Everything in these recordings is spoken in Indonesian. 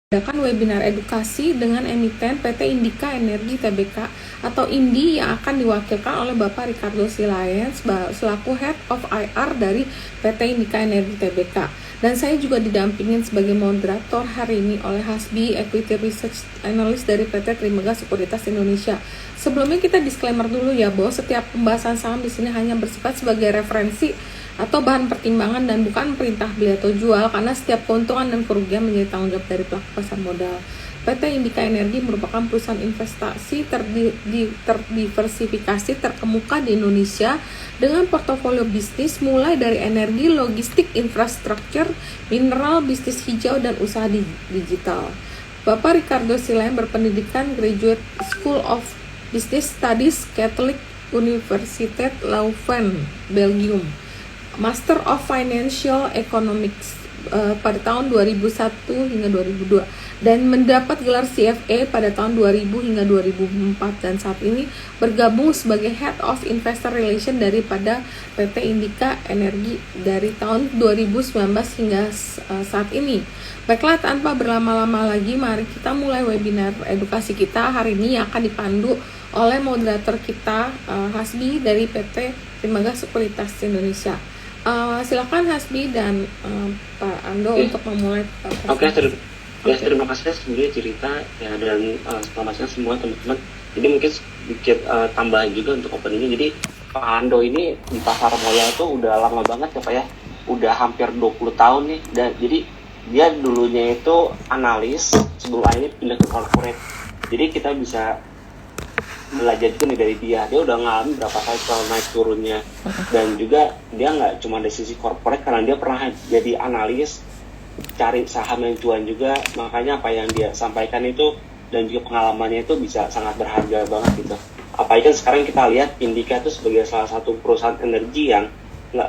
Mengadakan webinar edukasi dengan emiten PT Indika Energi Tbk atau INDI yang akan diwakilkan oleh Bapak Ricardo Silayan selaku Head of IR dari PT Indika Energi Tbk. Dan saya juga didampingin sebagai moderator hari ini oleh Hasbi, Equity Research Analyst dari PT Trimegah Sekuritas Indonesia. Sebelumnya kita disclaimer dulu ya bahwa setiap pembahasan saham di sini hanya bersifat sebagai referensi atau bahan pertimbangan dan bukan perintah beli atau jual, karena setiap keuntungan dan kerugian menjadi tanggung jawab dari pelaku pasar modal. PT Indika Energi merupakan perusahaan investasi terdiversifikasi terkemuka di Indonesia dengan portofolio bisnis mulai dari energi, logistik, infrastruktur, mineral, bisnis hijau, dan usaha digital. Bapak Ricardo Silayan berpendidikan Graduate School of Business Studies Catholic Universiteit Leuven, Belgium, Master of Financial Economics pada tahun 2001 hingga 2002 dan mendapat gelar CFA pada tahun 2000 hingga 2004 dan saat ini bergabung sebagai Head of Investor Relation daripada PT Indika Energi dari tahun 2019 hingga saat ini. Baiklah, tanpa berlama-lama lagi, mari kita mulai webinar edukasi kita hari ini yang akan dipandu oleh moderator kita Hasbi dari PT Trimegah Sekuritas Indonesia. Silakan Hasbi dan Pak Ando untuk memulai. Oke, terima kasih sebenarnya cerita ya, dan selamat siang semua teman-teman. Jadi mungkin sedikit tambahan juga untuk openingnya. Jadi Pak Ando ini di pasar modal itu udah lama banget ya Pak ya, udah hampir 20 tahun nih. Dan jadi dia dulunya itu analis, sebelum ini pindah ke corporate. Jadi kita bisa belajar itu nih dari dia udah ngalamin berapa cycle naik turunnya, dan juga dia nggak cuma dari sisi corporate karena dia pernah jadi analis cari saham yang cuan juga, makanya apa yang dia sampaikan itu dan juga pengalamannya itu bisa sangat berharga banget gitu. Apalagi kan sekarang kita lihat Indika itu sebagai salah satu perusahaan energi yang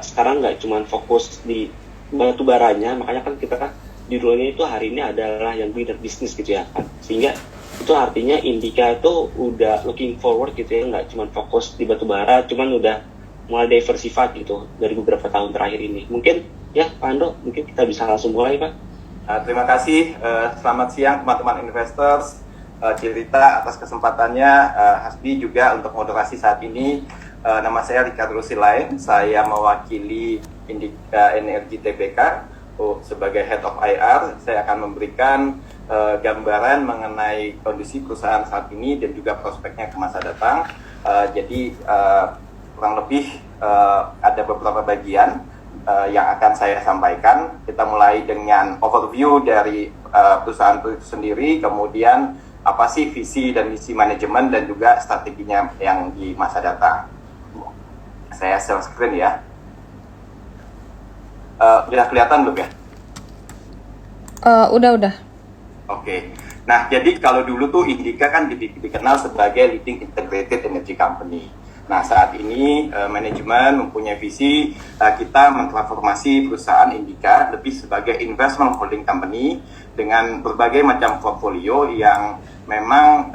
sekarang nggak cuma fokus di batu baranya, makanya kan kita kan judulnya itu hari ini adalah yang leader bisnis gitu ya kan, sehingga itu artinya Indika itu udah looking forward gitu ya, nggak cuma fokus di batu bara, cuman udah mulai diversified gitu dari beberapa tahun terakhir ini. Mungkin ya Pak Ando, mungkin kita bisa langsung mulai Pak. Terima kasih, selamat siang teman-teman investors. Cerita atas kesempatannya, Hasbi juga untuk moderasi saat ini. Nama saya Ricardo Silayan, saya mewakili Indika Energi Tbk sebagai Head of IR. Saya akan memberikan gambaran mengenai kondisi perusahaan saat ini dan juga prospeknya ke masa datang. Jadi kurang lebih ada beberapa bagian yang akan saya sampaikan. Kita mulai dengan overview dari perusahaan itu sendiri, kemudian apa sih visi dan misi manajemen dan juga strateginya yang di masa datang. Saya share screen ya. Udah kelihatan belum ya? Udah. Oke. Nah, jadi kalau dulu tuh Indika kan dikenal sebagai leading integrated energy company. Nah, saat ini manajemen mempunyai visi kita mentransformasi perusahaan Indika lebih sebagai investment holding company dengan berbagai macam portfolio yang memang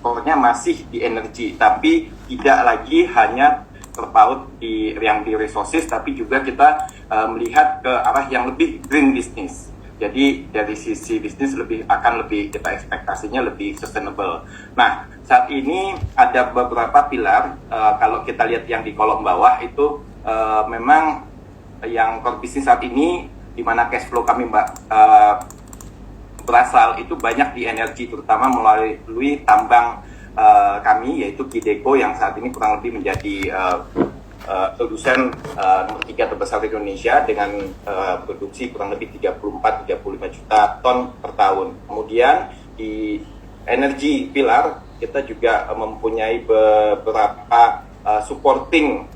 core-nya masih di energi, tapi tidak lagi hanya terpaut di resources, tapi juga kita melihat ke arah yang lebih green business. Jadi dari sisi bisnis akan lebih kita ekspektasinya lebih sustainable. Nah, saat ini ada beberapa pilar. Kalau kita lihat yang di kolom bawah itu memang yang core bisnis saat ini, di mana cash flow kami berasal itu banyak di energi, terutama melalui tambang kami yaitu Kideco yang saat ini kurang lebih menjadi produsen nomor 3 terbesar di Indonesia dengan produksi kurang lebih 34-35 juta ton per tahun. Kemudian di energi pilar kita juga mempunyai beberapa supporting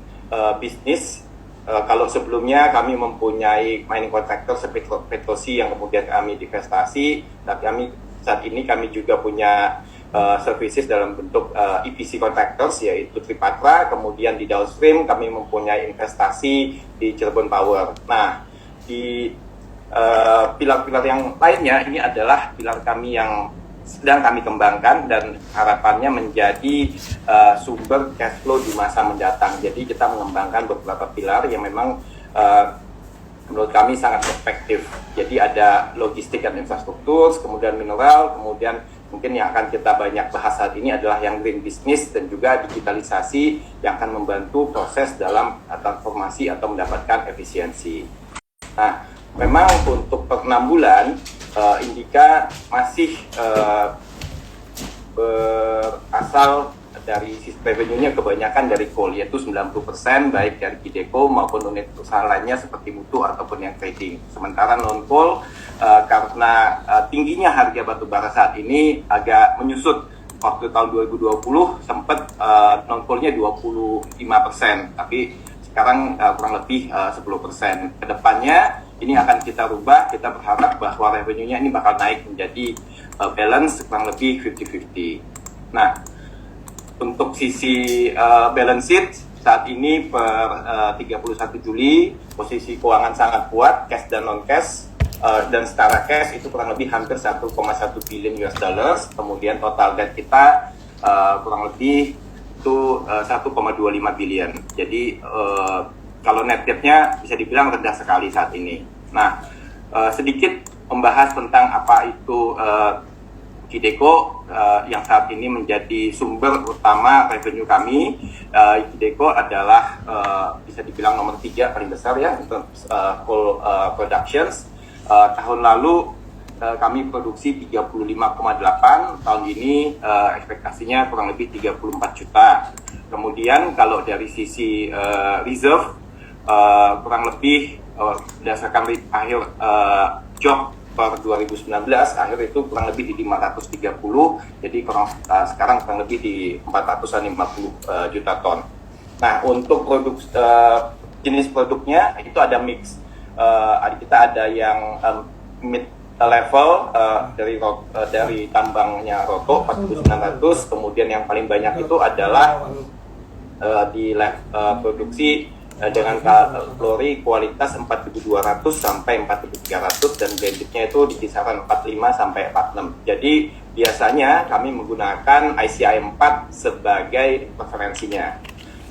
bisnis. Kalau sebelumnya kami mempunyai mining contractor seperti Petrosi yang kemudian kami divestasi, tapi saat ini kami juga punya services dalam bentuk EPC contractors yaitu Tripatra, kemudian di downstream kami mempunyai investasi di Cirebon Power. Nah, di pilar-pilar yang lainnya ini adalah pilar kami yang sedang kami kembangkan dan harapannya menjadi sumber cash flow di masa mendatang. Jadi kita mengembangkan beberapa pilar yang memang menurut kami sangat efektif. Jadi ada logistik dan infrastruktur, kemudian mineral, kemudian mungkin yang akan kita banyak bahas saat ini adalah yang green business dan juga digitalisasi yang akan membantu proses dalam transformasi atau mendapatkan efisiensi. Nah, memang untuk per 6 bulan, Indika masih berasal dari revenue-nya kebanyakan dari coal, yaitu 90% baik dari Qideco maupun unit usaha lainnya seperti mutu ataupun yang trading. Sementara non-coal karena tingginya harga batu bara saat ini agak menyusut. Waktu tahun 2020 sempat non-coalnya 25%, tapi sekarang kurang lebih 10%. Kedepannya ini akan kita rubah, kita berharap bahwa revenue-nya ini bakal naik menjadi balance kurang lebih 50-50. Nah, untuk sisi balance sheet saat ini per 31 Juli posisi keuangan sangat kuat, cash dan non-cash, dan secara cash itu kurang lebih hampir 1,1 billion US dollars. Kemudian total debt kita kurang lebih itu 1,25 billion. Jadi kalau net debt-nya bisa dibilang rendah sekali saat ini. Nah, sedikit membahas tentang apa itu Qideco yang saat ini menjadi sumber utama revenue kami. Qideco adalah bisa dibilang nomor 3 paling besar ya untuk coal productions. Tahun lalu kami produksi 35,8, tahun ini ekspektasinya kurang lebih 34 juta. Kemudian kalau dari sisi reserve kurang lebih berdasarkan akhir job per 2019 akhir itu kurang lebih di 530, jadi sekarang kurang lebih di 450 juta ton. Nah, untuk produk jenis produknya itu ada mix. Kita ada yang mid level dari tambangnya Roto 4.900, kemudian yang paling banyak itu adalah di produksi dengan kalori kualitas 4.200 sampai 4.300 dan blendednya itu di kisaran 45 sampai 46. Jadi biasanya kami menggunakan ICI 4 sebagai referensinya.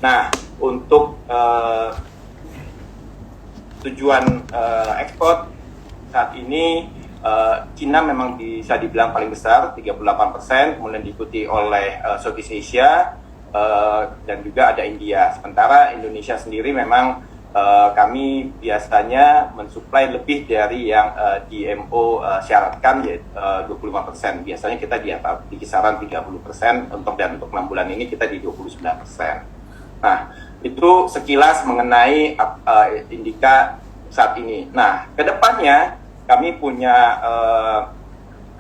Nah, untuk tujuan ekspor saat ini Cina memang bisa dibilang paling besar 38%, kemudian diikuti oleh Southeast Asia, dan juga ada India. Sementara Indonesia sendiri memang kami biasanya mensuplai lebih dari yang DMO syaratkan, yaitu 25%. Biasanya kita di kisaran 30%, untuk 6 bulan ini kita di 29%. Nah, itu sekilas mengenai Indika saat ini. Nah, kedepannya kami punya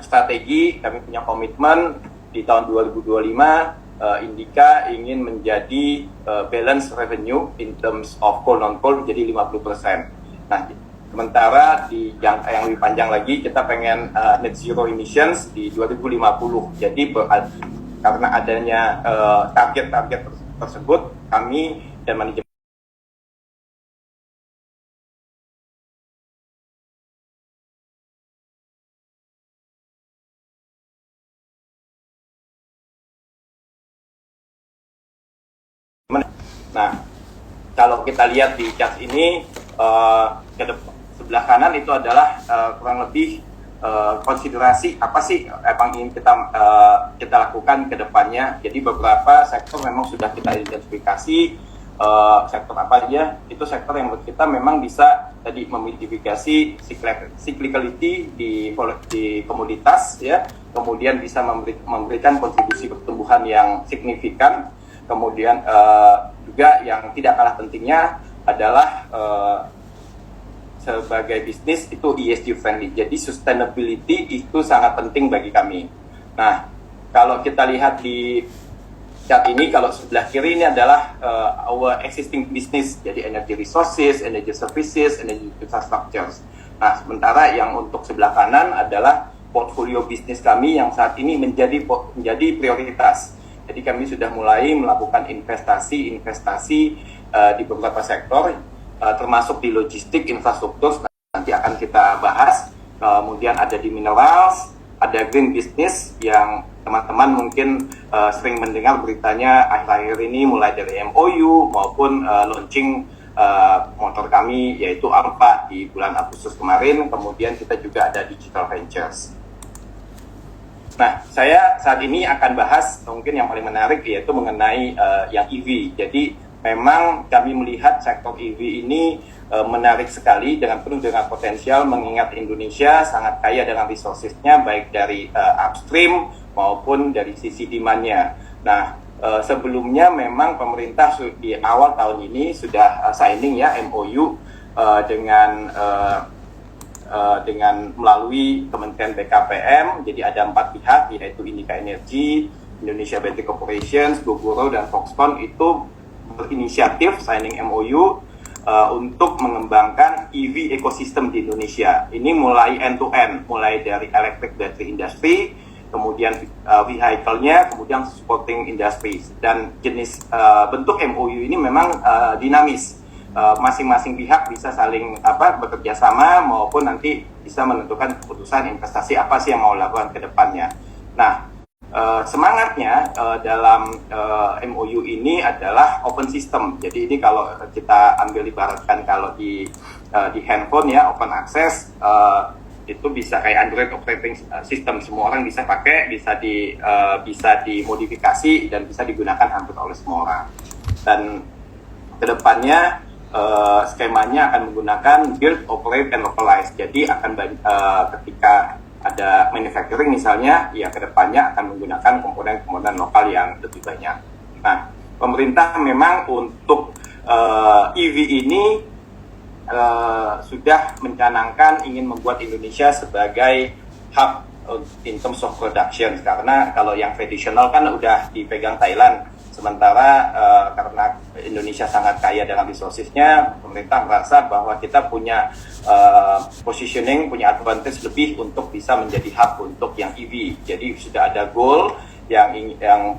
strategi, kami punya komitmen di tahun 2025. Indika ingin menjadi balance revenue in terms of coal non-coal menjadi 50%. Nah, sementara di yang lebih panjang lagi kita pengen net zero emissions di 2050. Jadi karena adanya target-target tersebut, kami dan manajemen Nah, kalau kita lihat di chart ini, sebelah kanan itu adalah kurang lebih konsiderasi apa sih yang ingin kita lakukan ke depannya. Jadi beberapa sektor memang sudah kita identifikasi, sektor apa aja, itu sektor yang menurut kita memang bisa tadi memodifikasi cyclicality di komoditas, ya, kemudian bisa memberikan kontribusi pertumbuhan yang signifikan. Kemudian juga yang tidak kalah pentingnya adalah sebagai bisnis itu ESG friendly. Jadi sustainability itu sangat penting bagi kami. Nah, kalau kita lihat di chart ini, kalau sebelah kiri ini adalah our existing business, jadi energy resources, energy services, energy infrastructures. Nah, sementara yang untuk sebelah kanan adalah portfolio bisnis kami yang saat ini menjadi prioritas. Jadi kami sudah mulai melakukan investasi di beberapa sektor, termasuk di logistik, infrastruktur, nanti akan kita bahas. Kemudian ada di minerals, ada green business yang teman-teman mungkin sering mendengar beritanya akhir-akhir ini, mulai dari MOU maupun launching motor kami yaitu Alpha di bulan Agustus kemarin. Kemudian kita juga ada Digital Ventures. Nah, saya saat ini akan bahas mungkin yang paling menarik yaitu mengenai yang EV. Jadi memang kami melihat sektor EV ini menarik sekali dengan penuh dengan potensial, mengingat Indonesia sangat kaya dengan resources-nya baik dari upstream maupun dari sisi demand-nya. Nah, sebelumnya memang pemerintah di awal tahun ini sudah signing ya MOU dengan melalui Kementerian BKPM. Jadi ada 4 pihak, yaitu Indika Energy, Indonesia Battery Corporation, Gogoro, dan Foxconn itu berinisiatif signing MOU untuk mengembangkan EV ekosistem di Indonesia. Ini mulai end-to-end, mulai dari electric battery industry, kemudian vehicle-nya, kemudian supporting industries. Dan jenis bentuk MOU ini memang dinamis. Masing-masing pihak bisa saling bekerja sama maupun nanti bisa menentukan keputusan investasi apa sih yang mau lakukan ke depannya. Nah, semangatnya dalam MOU ini adalah open system. Jadi ini kalau kita ambil ibaratkan kalau di handphone ya, open access, itu bisa kayak Android operating system, semua orang bisa pakai, bisa dimodifikasi dan bisa digunakan hampir oleh semua orang. Dan kedepannya skemanya akan menggunakan build, operate, and localize. Jadi akan ketika ada manufacturing misalnya, ya kedepannya akan menggunakan komponen-komponen lokal yang lebih banyak. Nah, pemerintah memang untuk EV ini sudah mencanangkan ingin membuat Indonesia sebagai hub in terms of production, karena kalau yang tradisional kan udah dipegang Thailand. Sementara karena Indonesia sangat kaya dengan resources-nya, pemerintah merasa bahwa kita punya positioning, punya advantage lebih untuk bisa menjadi hub untuk yang EV. Jadi sudah ada goal yang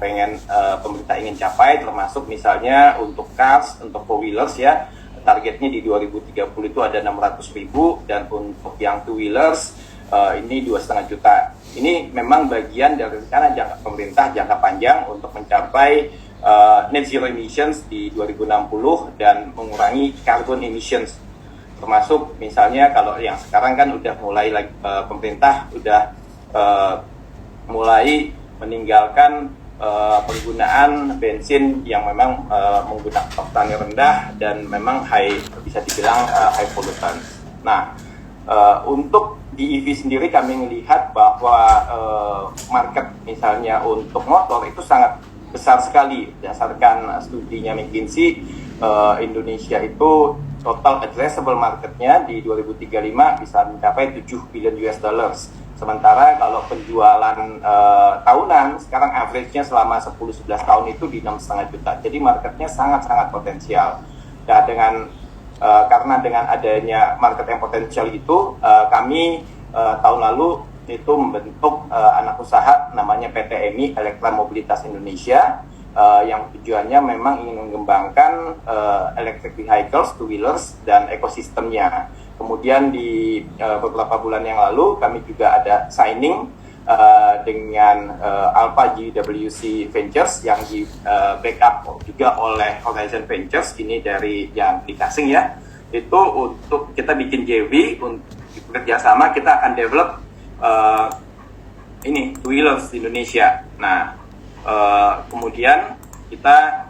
pengen pemerintah ingin capai, termasuk misalnya untuk cars, untuk four-wheelers ya, targetnya di 2030 itu ada 600.000, dan untuk yang two-wheelers ini 2,5 juta. Ini memang bagian dari rencana pemerintah jangka panjang untuk mencapai net zero emissions di 2060 dan mengurangi carbon emissions, termasuk misalnya kalau yang sekarang kan udah mulai pemerintah udah mulai meninggalkan penggunaan bensin yang memang menggunakan oktannya rendah dan memang bisa dibilang high pollutant. Nah, untuk di EV sendiri kami melihat bahwa market misalnya untuk motor itu sangat besar sekali. Berdasarkan studinya McKinsey, Indonesia itu total addressable marketnya di 2035 bisa mencapai 7 billion US dollars. Sementara kalau penjualan tahunan sekarang average-nya selama 10-11 tahun itu di 6,5 juta. Jadi marketnya sangat-sangat potensial. Nah, karena dengan adanya market yang potensial itu, kami tahun lalu itu membentuk anak usaha namanya PT EMI, Elektromobilitas Indonesia, yang tujuannya memang ingin mengembangkan electric vehicles, two-wheelers, dan ekosistemnya. Kemudian di beberapa bulan yang lalu kami juga ada signing dengan Alpha GWC Ventures yang di backup juga oleh Horizon Ventures, ini dari yang di Kasing ya. Itu untuk kita bikin JV untuk kerjasama, kita akan develop ini two-wheelers di Indonesia. Nah, kemudian kita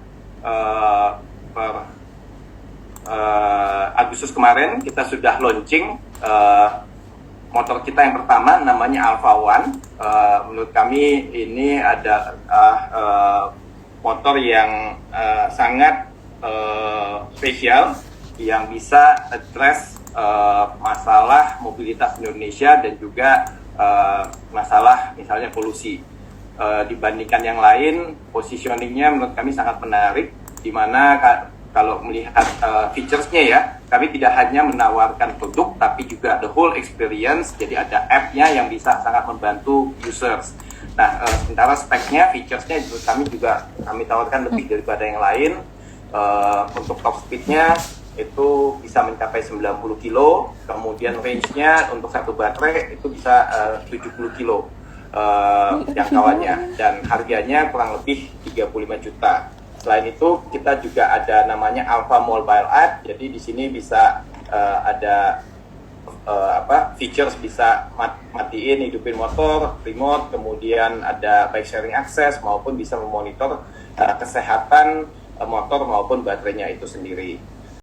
Agustus kemarin kita sudah launching motor kita yang pertama, namanya Alpha One. Menurut kami ini ada motor yang sangat spesial, yang bisa address masalah mobilitas Indonesia dan juga masalah misalnya polusi. Dibandingkan yang lain, positioningnya menurut kami sangat menarik, di mana kalau melihat features-nya ya, kami tidak hanya menawarkan produk, tapi juga the whole experience. Jadi ada app-nya yang bisa sangat membantu users. Nah, sementara spek-nya, features-nya kami tawarkan lebih daripada yang lain. Untuk top speed-nya itu bisa mencapai 90 kilo, kemudian range-nya untuk satu baterai itu bisa 70 kilo jangkauannya, dan harganya kurang lebih 35 juta. Selain itu kita juga ada namanya Alpha Mobile App. Jadi di sini bisa ada features bisa matiin, hidupin motor, remote, kemudian ada bike sharing access maupun bisa memonitor kesehatan motor maupun baterainya itu sendiri.